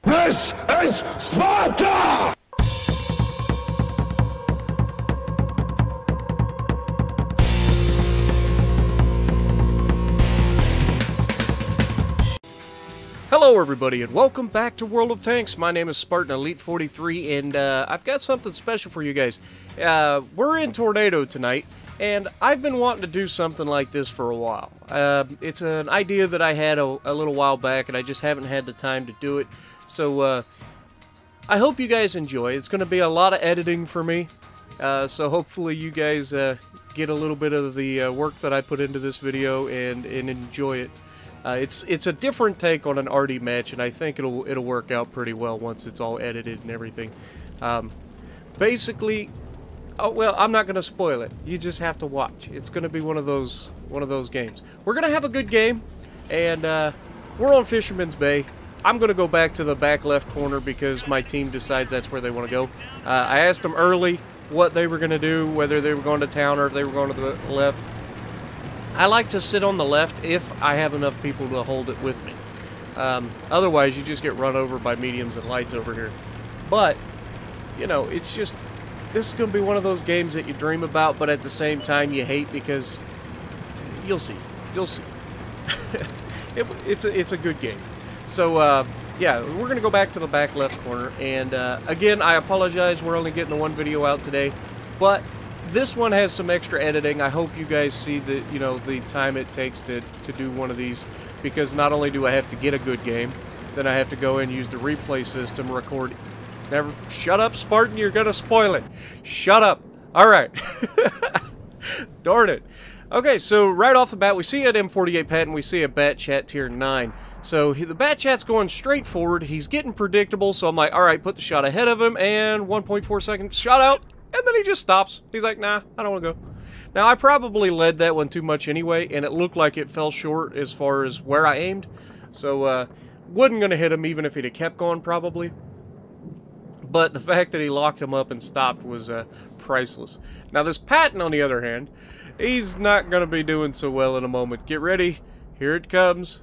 This is Sparta! Hello everybody and welcome back to World of Tanks. My name is Spartan Elite 43 and I've got something special for you guys. We're in Tornado tonight and I've been wanting to do something like this for a while. It's an idea that I had a little while back and I just haven't had the time to do it. So I hope you guys enjoy. It's going to be a lot of editing for me. So hopefully you guys get a little bit of the work that I put into this video and enjoy it. It's a different take on an ARTY match, and I think it'll work out pretty well once it's all edited and everything. Basically, oh well, I'm not gonna spoil it. You just have to watch. It's gonna be one of those games. We're gonna have a good game, and we're on Fisherman's Bay. I'm gonna go back to the back left corner because my team decides that's where they want to go. I asked them early what they were gonna do, whether they were going to town or if they were going to the left. I like to sit on the left if I have enough people to hold it with me. Otherwise, you just get run over by mediums and lights over here. But, you know, it's just, this is going to be one of those games that you dream about, but at the same time you hate because you'll see. You'll see. It's a good game. So, yeah, we're going to go back to the back left corner. And, again, I apologize. We're only getting the one video out today. But this one has some extra editing. I hope you guys see the, you know, the time it takes to do one of these, because not only do I have to get a good game, then I have to go and use the replay system, record. Never, shut up, Spartan, you're gonna spoil it. Shut up. All right. Darn it. Okay, so right off the bat, we see an M48 Patton, we see a Bat Chat Tier 9. So the Bat Chat's going straight forward. He's getting predictable, so I'm like, all right, put the shot ahead of him, and 1.4 seconds, shot out. And then he just stops. He's like, nah, I don't want to go. Now, I probably led that one too much anyway, and it looked like it fell short as far as where I aimed. So, wasn't going to hit him even if he'd have kept going, probably. But the fact that he locked him up and stopped was priceless. Now, this Patton, on the other hand, he's not going to be doing so well in a moment. Get ready. Here it comes.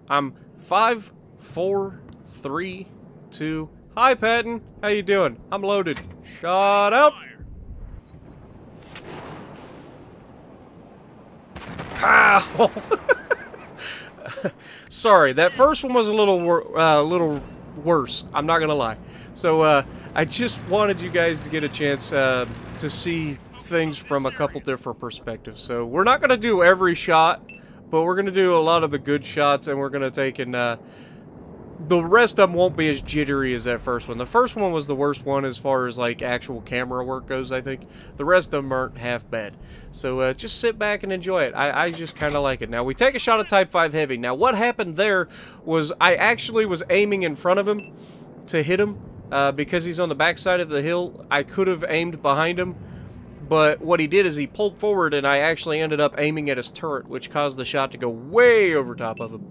I'm 5, 4, 3, 2... Hi, Patton. How you doing? I'm loaded. Shot out. Pow! Sorry, that first one was a little worse. I'm not gonna lie. So I just wanted you guys to get a chance to see things from a couple different perspectives. So we're not gonna do every shot, but we're gonna do a lot of the good shots, and we're gonna take and the rest of them won't be as jittery as that first one. The first one was the worst one as far as like actual camera work goes, I think. The rest of them aren't half bad. So just sit back and enjoy it. I just kind of like it. Now we take a shot at Type 5 Heavy. Now what happened there was I actually was aiming in front of him to hit him because he's on the backside of the hill. I could have aimed behind him, but what he did is he pulled forward and I actually ended up aiming at his turret, which caused the shot to go way over top of him.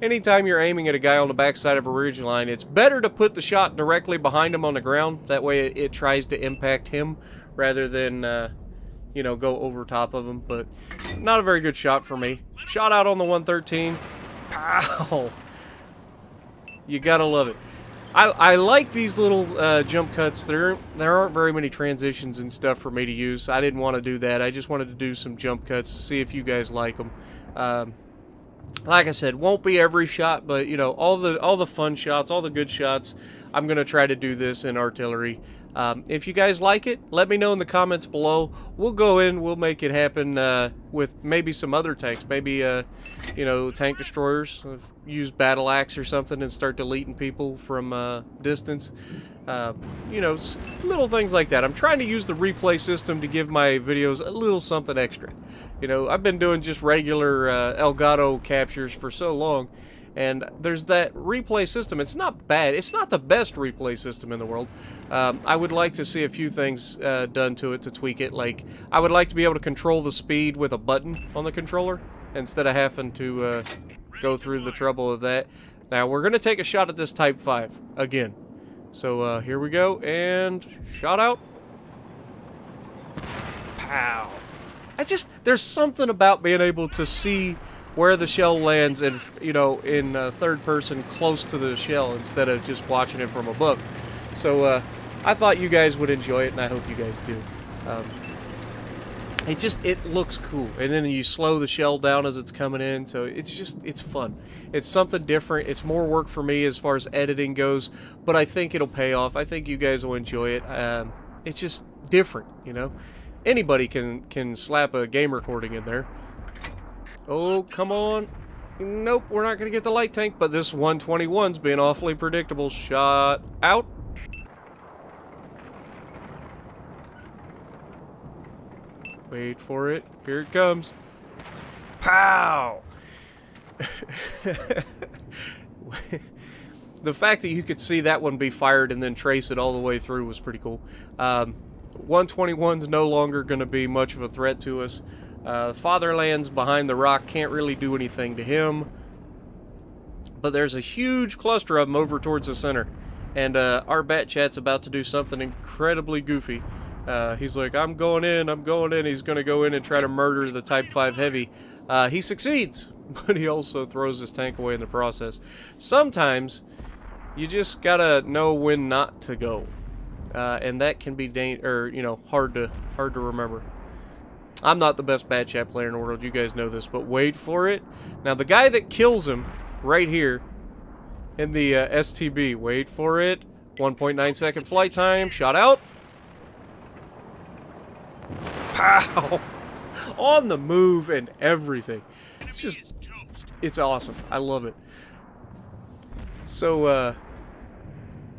Anytime you're aiming at a guy on the backside of a ridge line, it's better to put the shot directly behind him on the ground. That way it tries to impact him rather than, you know, go over top of him. But not a very good shot for me. Shot out on the 113. Pow! You gotta love it. I like these little jump cuts. There aren't very many transitions and stuff for me to use. I didn't want to do that. I just wanted to do some jump cuts to see if you guys like them. Like I said, won't be every shot, but you know, all the fun shots, all the good shots, I'm gonna try to do this in artillery. If you guys like it, let me know in the comments below. We'll go in, we'll make it happen with maybe some other tanks, maybe you know, tank destroyers. Use battle axe or something and start deleting people from distance. You know, little things like that. I'm trying to use the replay system to give my videos a little something extra. You know, I've been doing just regular Elgato captures for so long, and there's that replay system. It's not bad. It's not the best replay system in the world. I would like to see a few things done to it to tweak it. Like, I would like to be able to control the speed with a button on the controller instead of having to go through the trouble of that. Now, we're going to take a shot at this Type 5 again. So here we go, and shot out. Pow. There's something about being able to see where the shell lands and, you know, in third person close to the shell instead of just watching it from above. So I thought you guys would enjoy it, and I hope you guys do. It looks cool, and then you slow the shell down as it's coming in, so it's fun. It's something different. It's more work for me as far as editing goes, but I think it'll pay off. I think you guys will enjoy it. It's just different, you know. Anybody can slap a game recording in there. Oh, come on. Nope, we're not going to get the light tank, but this 121's being awfully predictable. Shot out. Wait for it. Here it comes. Pow! The fact that you could see that one be fired and then trace it all the way through was pretty cool. 121's no longer going to be much of a threat to us. Fatherland's behind the rock, can't really do anything to him. But there's a huge cluster of them over towards the center. And our bat chat's about to do something incredibly goofy. He's like, I'm going in. He's going to go in and try to murder the Type 5 Heavy. He succeeds, but he also throws his tank away in the process. Sometimes you just gotta know when not to go. And that can be hard to remember. I'm not the best bat chat player in the world, you guys know this, but wait for it. Now the guy that kills him right here in the STB, wait for it. 1.9 second flight time, shot out. Pow! On the move and everything. It's awesome. I love it. So,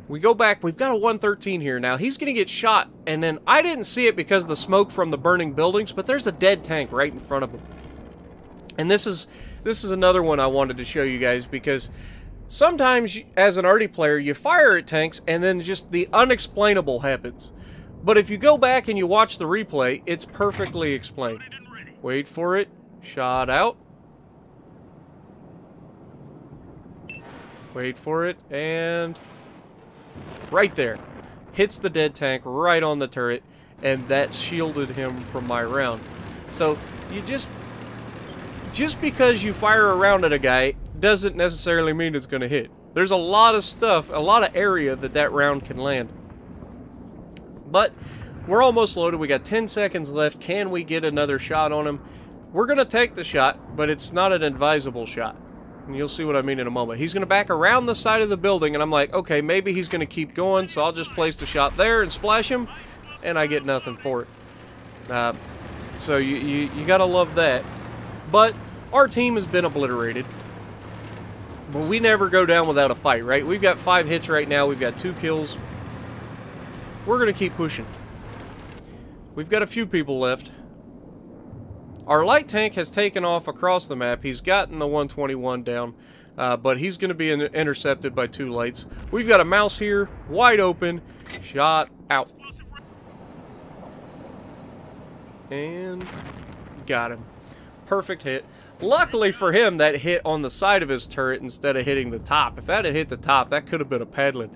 we go back. We've got a 113 here now. He's going to get shot, and then I didn't see it because of the smoke from the burning buildings, but there's a dead tank right in front of him. And this is another one I wanted to show you guys, because sometimes, as an ARTY player, you fire at tanks, and then just the unexplainable happens. But if you go back and you watch the replay, it's perfectly explained. Wait for it. Shot out. Wait for it. And right there. Hits the dead tank right on the turret. And that shielded him from my round. So, you just because you fire a round at a guy doesn't necessarily mean it's going to hit. There's a lot of stuff, a lot of area that round can land. But we're almost loaded. We got 10 seconds left. Can we get another shot on him? We're going to take the shot, but it's not an advisable shot. And you'll see what I mean in a moment. He's going to back around the side of the building, and I'm like, okay, maybe he's going to keep going, so I'll just place the shot there and splash him, and I get nothing for it. So you got to love that. But our team has been obliterated. But we never go down without a fight, right? We've got 5 hits right now. We've got 2 kills. We're going to keep pushing. We've got a few people left. Our light tank has taken off across the map. He's gotten the 121 down, but he's going to be intercepted by 2 lights. We've got a mouse here, wide open, shot out. And got him. Perfect hit. Luckily for him, that hit on the side of his turret instead of hitting the top. If that had hit the top, that could have been a paddling.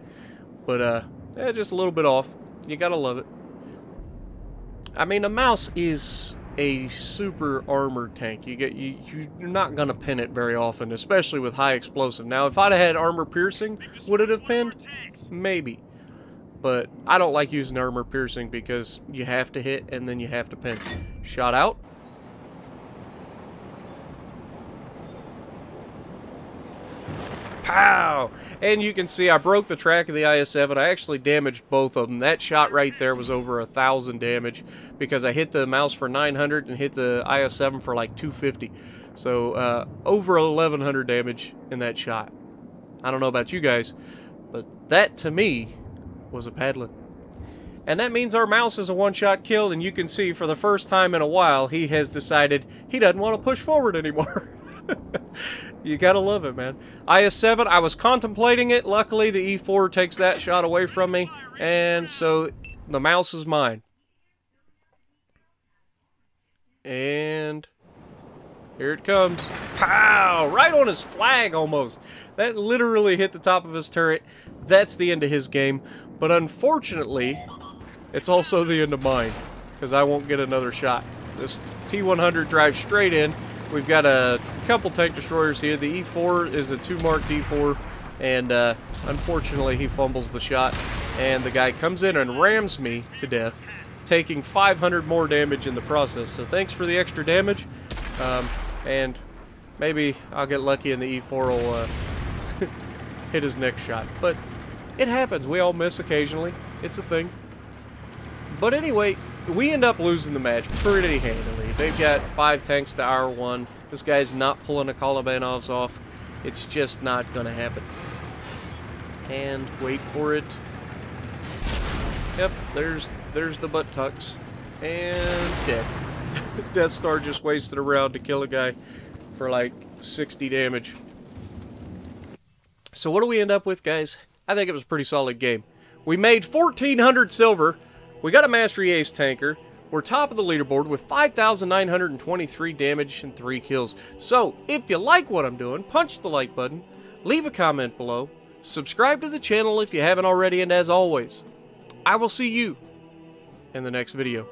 But, just a little bit off. You gotta love it. I mean, a mouse is a super armored tank. You're not gonna pin it very often, especially with high explosive. Now, if I'd have had armor piercing, would it have pinned? Maybe. But I don't like using armor piercing because you have to hit and then you have to pin. Shot out. Pow! And you can see I broke the track of the IS-7. I actually damaged both of them. That shot right there was over 1,000 damage because I hit the mouse for 900 and hit the IS-7 for like 250. So over 1,100 damage in that shot. I don't know about you guys, but that to me was a paddling. And that means our mouse is a one-shot kill, and you can see for the first time in a while he has decided he doesn't want to push forward anymore. You gotta love it, man. IS-7, I was contemplating it. Luckily, the E4 takes that shot away from me, and so the mouse is mine. And here it comes. Pow! Right on his flag, almost. That literally hit the top of his turret. That's the end of his game. But unfortunately, it's also the end of mine, because I won't get another shot. This T-100 drives straight in, We've got a couple tank destroyers here. The E4 is a 2-mark D4, and unfortunately he fumbles the shot, and the guy comes in and rams me to death, taking 500 more damage in the process. So thanks for the extra damage, and maybe I'll get lucky and the E4 will hit his next shot. But it happens. We all miss occasionally. It's a thing. But anyway, we end up losing the match pretty handily. They've got 5 tanks to our 1. This guy's not pulling a Kolobanovs off. It's just not going to happen. And wait for it. Yep, there's the butt tucks. And dead. Death Star just wasted a round to kill a guy for like 60 damage. So what do we end up with, guys? I think it was a pretty solid game. We made 1,400 silver. We got a Mastery Ace tanker. We're top of the leaderboard with 5,923 damage and 3 kills. So, if you like what I'm doing, punch the like button, leave a comment below, subscribe to the channel if you haven't already, and as always, I will see you in the next video.